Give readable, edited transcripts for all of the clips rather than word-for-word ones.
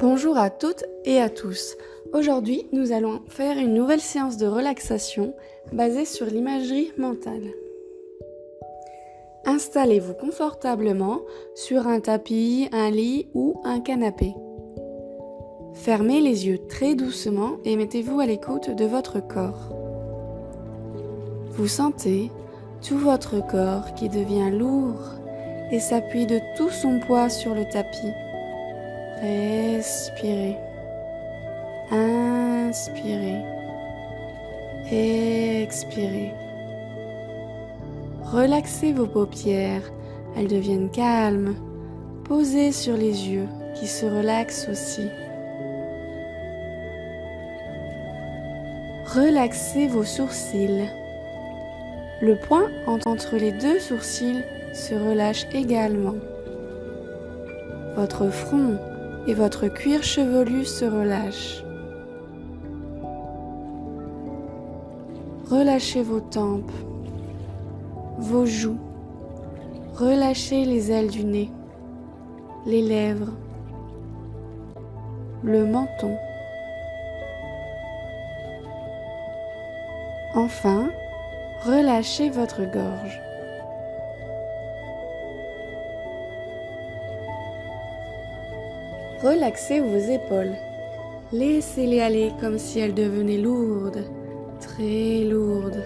Bonjour à toutes et à tous. Aujourd'hui, nous allons faire une nouvelle séance de relaxation basée sur l'imagerie mentale. Installez-vous confortablement sur un tapis, un lit ou un canapé. Fermez les yeux très doucement et mettez-vous à l'écoute de votre corps. Vous sentez tout votre corps qui devient lourd et s'appuie de tout son poids sur le tapis. Respirez. Inspirez. Expirez. Relaxez vos paupières, elles deviennent calmes. Posez sur les yeux qui se relaxent aussi. Relaxez vos sourcils. Le point entre les deux sourcils se relâche également. Votre front et votre cuir chevelu se relâchent. Relâchez vos tempes, vos joues. Relâchez les ailes du nez, les lèvres, le menton. Enfin, relâchez votre gorge. Relaxez vos épaules. Laissez-les aller comme si elles devenaient lourdes, très lourdes.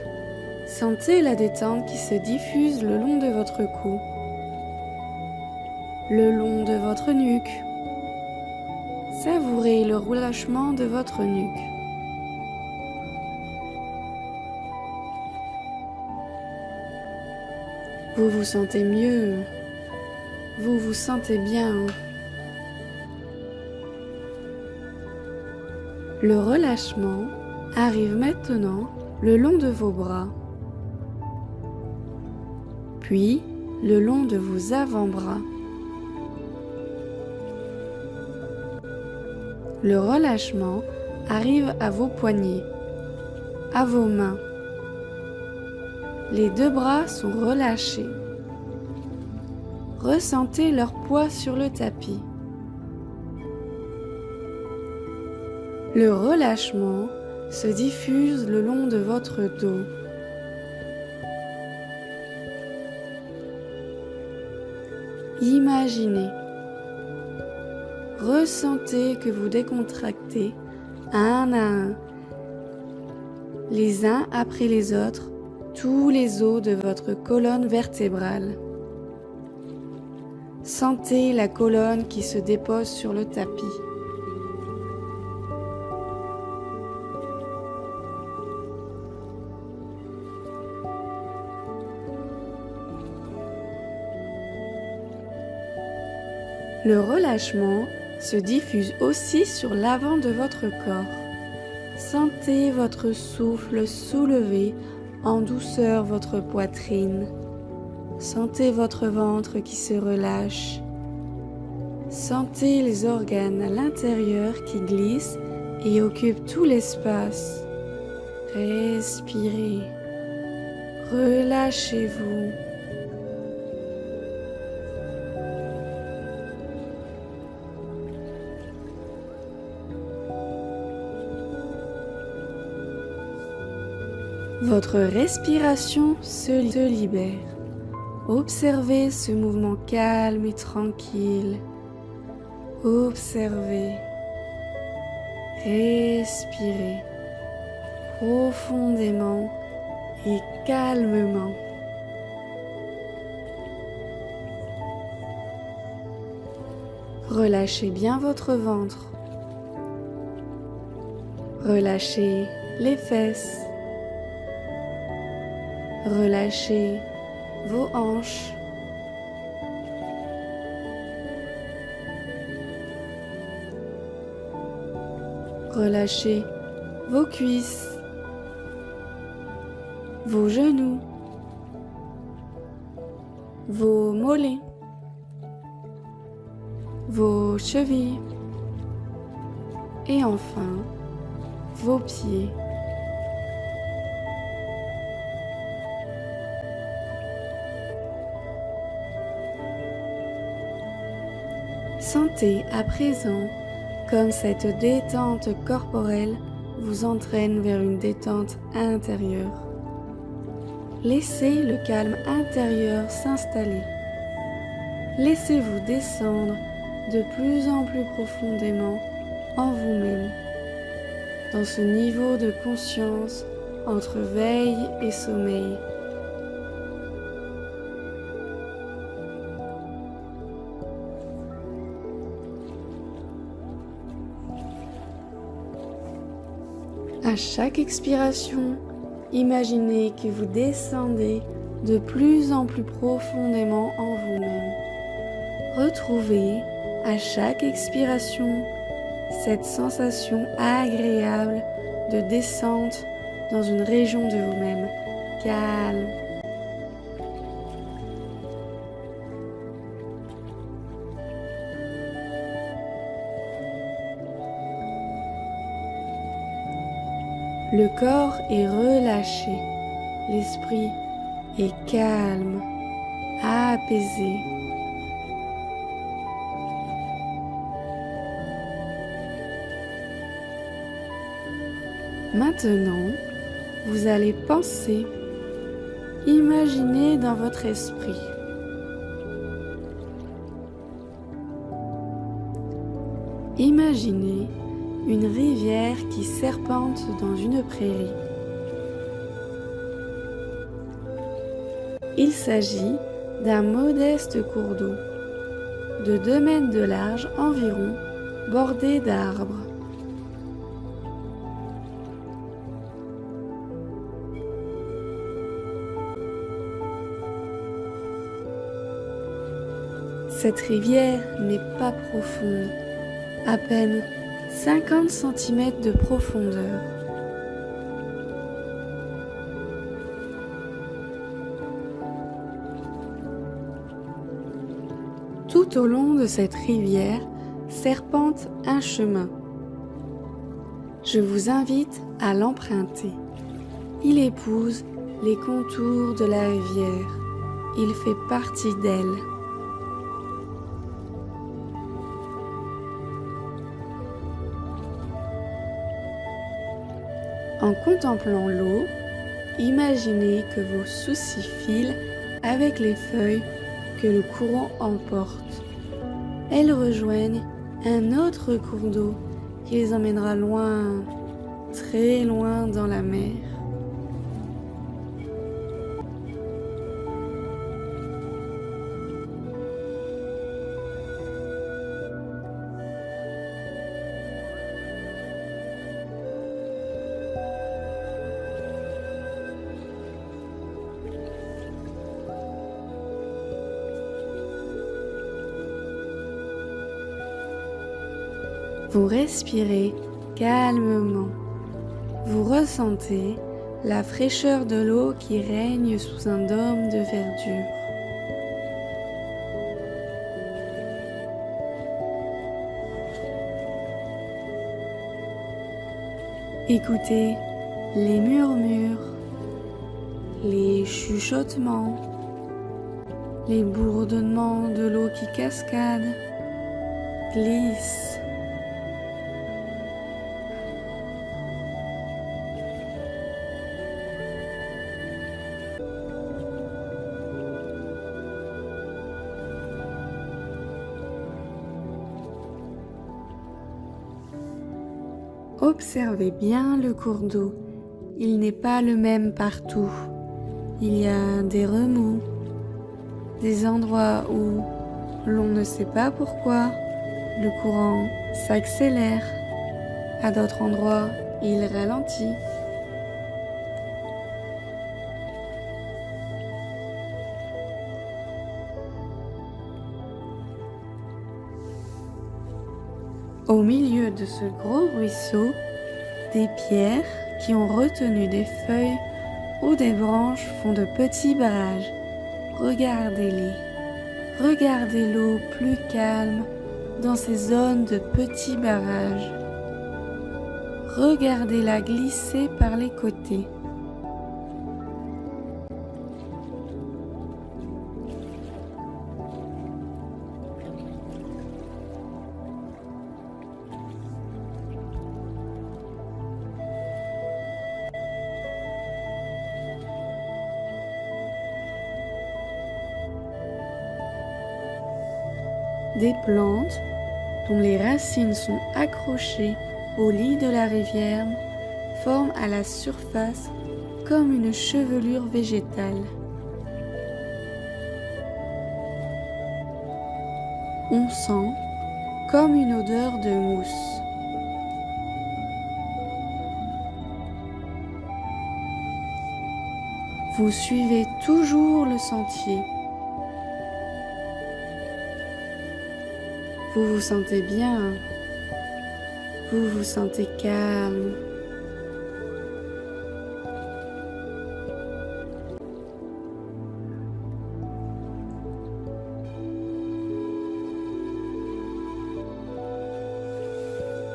Sentez la détente qui se diffuse le long de votre cou, le long de votre nuque. Savourez le relâchement de votre nuque. Vous vous sentez mieux, vous vous sentez bien. Le relâchement arrive maintenant le long de vos bras, puis le long de vos avant-bras. Le relâchement arrive à vos poignets, à vos mains. Les deux bras sont relâchés. Ressentez leur poids sur le tapis. Le relâchement se diffuse le long de votre dos. Imaginez, ressentez que vous décontractez un à un, les uns après les autres, tous les os de votre colonne vertébrale. Sentez la colonne qui se dépose sur le tapis. Le relâchement se diffuse aussi sur l'avant de votre corps. Sentez votre souffle soulever en douceur votre poitrine. Sentez votre ventre qui se relâche. Sentez les organes à l'intérieur qui glissent et occupent tout l'espace. Respirez. Relâchez-vous. Votre respiration se libère. Observez ce mouvement calme et tranquille. Observez. Respirez profondément et calmement. Relâchez bien votre ventre. Relâchez les fesses. Relâchez vos hanches. Relâchez vos cuisses, vos genoux, vos mollets, vos chevilles et enfin vos pieds. Sentez à présent comme cette détente corporelle vous entraîne vers une détente intérieure. Laissez le calme intérieur s'installer. Laissez-vous descendre de plus en plus profondément en vous-même, dans ce niveau de conscience entre veille et sommeil. À chaque expiration, imaginez que vous descendez de plus en plus profondément en vous-même. Retrouvez à chaque expiration cette sensation agréable de descente dans une région de vous-même calme. Le corps est relâché, l'esprit est calme, apaisé. Maintenant, vous allez penser, imaginer dans votre esprit. Imaginez une rivière qui serpente dans une prairie. Il s'agit d'un modeste cours d'eau, de 2 mètres de large environ, bordé d'arbres. Cette rivière n'est pas profonde, à peine 50 cm de profondeur. Tout au long de cette rivière serpente un chemin. Je vous invite à l'emprunter. Il épouse les contours de la rivière. Il fait partie d'elle. En contemplant l'eau, imaginez que vos soucis filent avec les feuilles que le courant emporte. Elles rejoignent un autre cours d'eau qui les emmènera loin, très loin dans la mer. Vous respirez calmement. Vous ressentez la fraîcheur de l'eau qui règne sous un dôme de verdure. Écoutez les murmures, les chuchotements, les bourdonnements de l'eau qui cascade, glisse. Observez bien le cours d'eau, il n'est pas le même partout. Il y a des remous, des endroits où l'on ne sait pas pourquoi le courant s'accélère, à d'autres endroits il ralentit. Au milieu de ce gros ruisseau, des pierres qui ont retenu des feuilles ou des branches font de petits barrages. Regardez-les. Regardez l'eau plus calme dans ces zones de petits barrages. Regardez-la glisser par les côtés. Des plantes dont les racines sont accrochées au lit de la rivière forment à la surface comme une chevelure végétale. On sent comme une odeur de mousse. Vous suivez toujours le sentier. Vous vous sentez bien, vous vous sentez calme.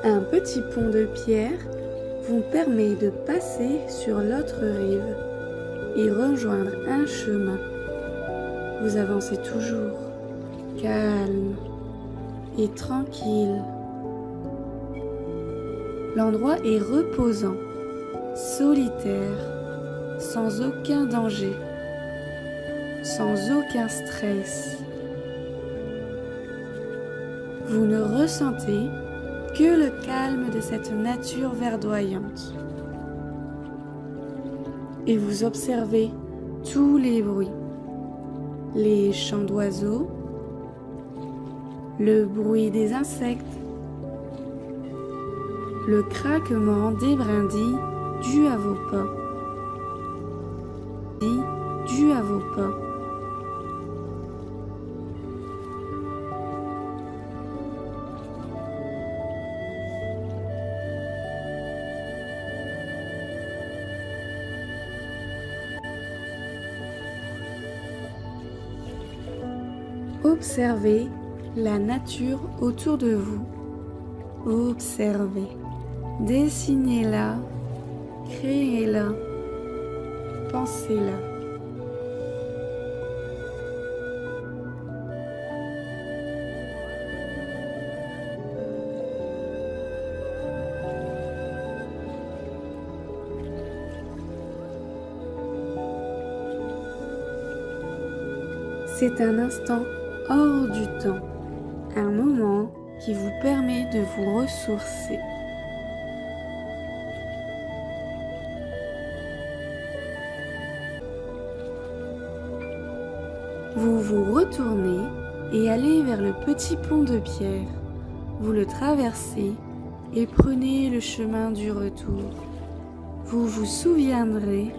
Un petit pont de pierre vous permet de passer sur l'autre rive et rejoindre un chemin. Vous avancez toujours, calme et tranquille. L'endroit est reposant, solitaire, sans aucun danger, sans aucun stress. Vous ne ressentez que le calme de cette nature verdoyante. Et vous observez tous les bruits, les chants d'oiseaux, le bruit des insectes, le craquement des brindilles dû à vos pas, dû à vos pas. Observez la nature autour de vous. Observez, dessinez-la, créez-la, pensez-la. C'est un instant hors du temps, un moment qui vous permet de vous ressourcer. Vous vous retournez et allez vers le petit pont de pierre. Vous le traversez et prenez le chemin du retour. Vous vous souviendrez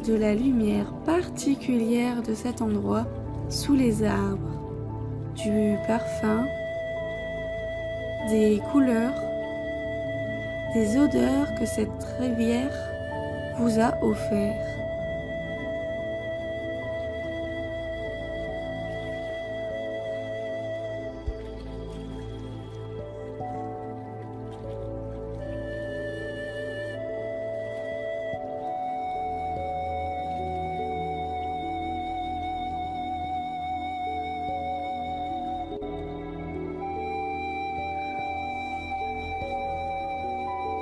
de la lumière particulière de cet endroit sous les arbres, du parfum, des couleurs, des odeurs que cette rivière vous a offertes.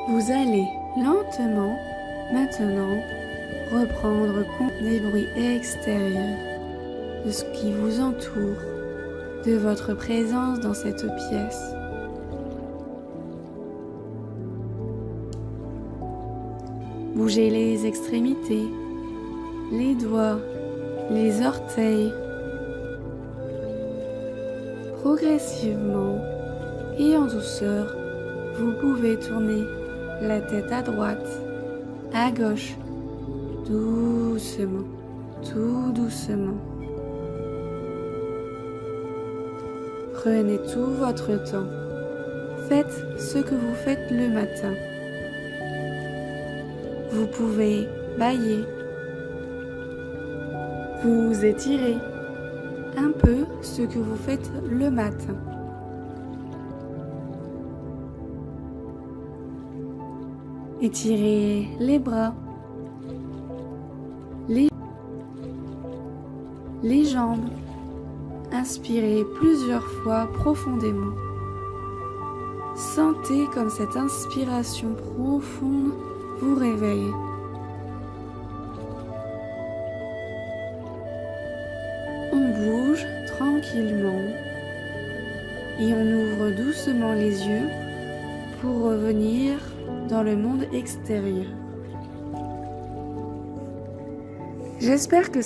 Vous allez lentement, maintenant, reprendre compte des bruits extérieurs, de ce qui vous entoure, de votre présence dans cette pièce. Bougez les extrémités, les doigts, les orteils. Progressivement et en douceur, vous pouvez tourner la tête à droite, à gauche, doucement, tout doucement. Prenez tout votre temps. Faites ce que vous faites le matin. Vous pouvez bâiller, vous étirez un peu ce que vous faites le matin. Étirez les bras, les jambes. Inspirez plusieurs fois profondément. Sentez comme cette inspiration profonde vous réveille. On bouge tranquillement et on ouvre doucement les yeux pour revenir dans le monde extérieur. J'espère que